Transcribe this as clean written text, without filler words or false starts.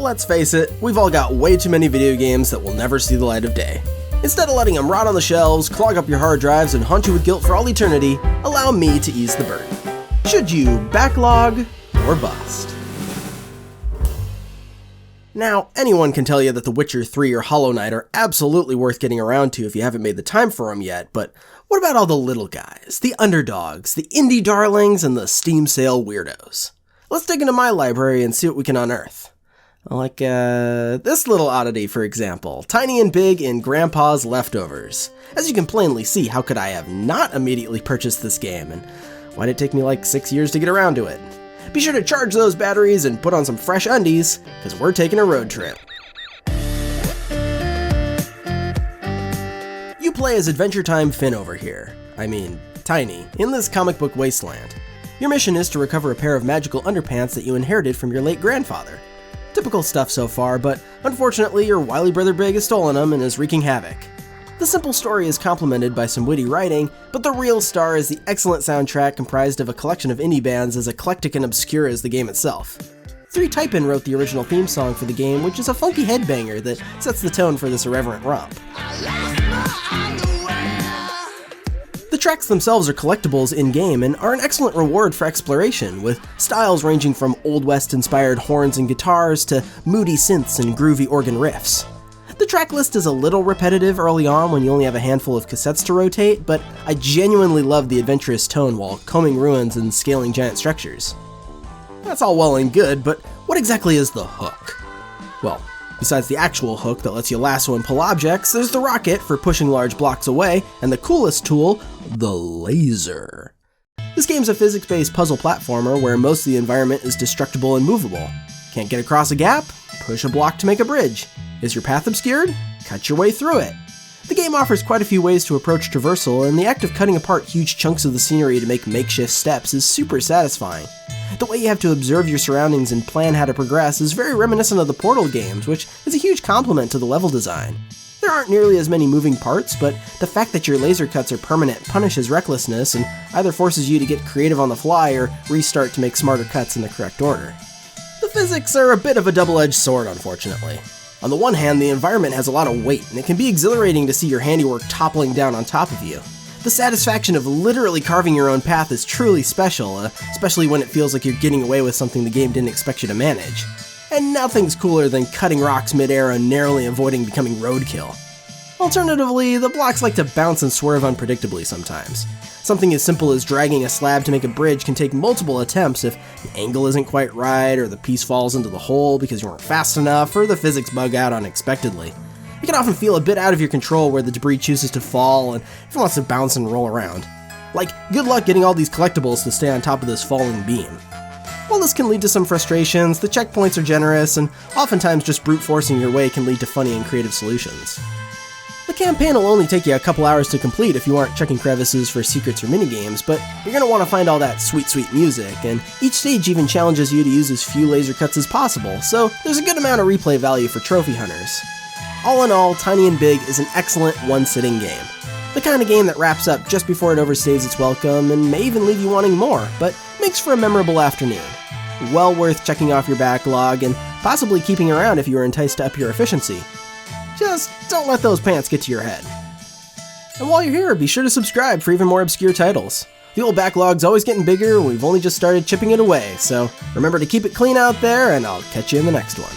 Let's face it, we've all got way too many video games that will never see the light of day. Instead of letting them rot on the shelves, clog up your hard drives, and haunt you with guilt for all eternity, allow me to ease the burden. Should you backlog or bust? Now, anyone can tell you that The Witcher 3 or Hollow Knight are absolutely worth getting around to if you haven't made the time for them yet, but what about all the little guys, the underdogs, the indie darlings, and the Steam sale weirdos? Let's dig into my library and see what we can unearth. Like, this little oddity, for example, tiny and big in Grandpa's Leftovers. As you can plainly see, how could I have not immediately purchased this game, and why did it take me like 6 years to get around to it? Be sure to charge those batteries and put on some fresh undies, because we're taking a road trip. You play as Adventure Time Finn over here. I mean, Tiny, in this comic book wasteland. Your mission is to recover a pair of magical underpants that you inherited from your late grandfather. Typical stuff so far, but unfortunately your wily brother Big has stolen them and is wreaking havoc. The simple story is complemented by some witty writing, but the real star is the excellent soundtrack comprised of a collection of indie bands as eclectic and obscure as the game itself. 3 Type-In wrote the original theme song for the game, which is a funky headbanger that sets the tone for this irreverent romp. The tracks themselves are collectibles in-game and are an excellent reward for exploration, with styles ranging from Old West-inspired horns and guitars to moody synths and groovy organ riffs. The track list is a little repetitive early on when you only have a handful of cassettes to rotate, but I genuinely love the adventurous tone while combing ruins and scaling giant structures. That's all well and good, but what exactly is the hook? Well, besides the actual hook that lets you lasso and pull objects, there's the rocket for pushing large blocks away, and the coolest tool, the laser. This game's a physics-based puzzle platformer where most of the environment is destructible and movable. Can't get across a gap? Push a block to make a bridge. Is your path obscured? Cut your way through it. The game offers quite a few ways to approach traversal, and the act of cutting apart huge chunks of the scenery to make makeshift steps is super satisfying. The way you have to observe your surroundings and plan how to progress is very reminiscent of the Portal games, which is a huge compliment to the level design. There aren't nearly as many moving parts, but the fact that your laser cuts are permanent punishes recklessness and either forces you to get creative on the fly or restart to make smarter cuts in the correct order. The physics are a bit of a double-edged sword, unfortunately. On the one hand, the environment has a lot of weight, and it can be exhilarating to see your handiwork toppling down on top of you. The satisfaction of literally carving your own path is truly special, especially when it feels like you're getting away with something the game didn't expect you to manage. And nothing's cooler than cutting rocks mid-air and narrowly avoiding becoming roadkill. Alternatively, the blocks like to bounce and swerve unpredictably sometimes. Something as simple as dragging a slab to make a bridge can take multiple attempts if the angle isn't quite right, or the piece falls into the hole because you weren't fast enough, or the physics bug out unexpectedly. It can often feel a bit out of your control where the debris chooses to fall and if it wants to bounce and roll around. Like, good luck getting all these collectibles to stay on top of this falling beam. While this can lead to some frustrations, the checkpoints are generous, and oftentimes just brute forcing your way can lead to funny and creative solutions. The campaign will only take you a couple hours to complete if you aren't checking crevices for secrets or minigames, but you're going to want to find all that sweet, sweet music, and each stage even challenges you to use as few laser cuts as possible, so there's a good amount of replay value for trophy hunters. All in all, Tiny and Big is an excellent one-sitting game. The kind of game that wraps up just before it overstays its welcome and may even leave you wanting more, but makes for a memorable afternoon. Well worth checking off your backlog and possibly keeping around if you are enticed to up your efficiency. Just don't let those pants get to your head. And while you're here, be sure to subscribe for even more obscure titles. The old backlog's always getting bigger and we've only just started chipping it away, so remember to keep it clean out there and I'll catch you in the next one.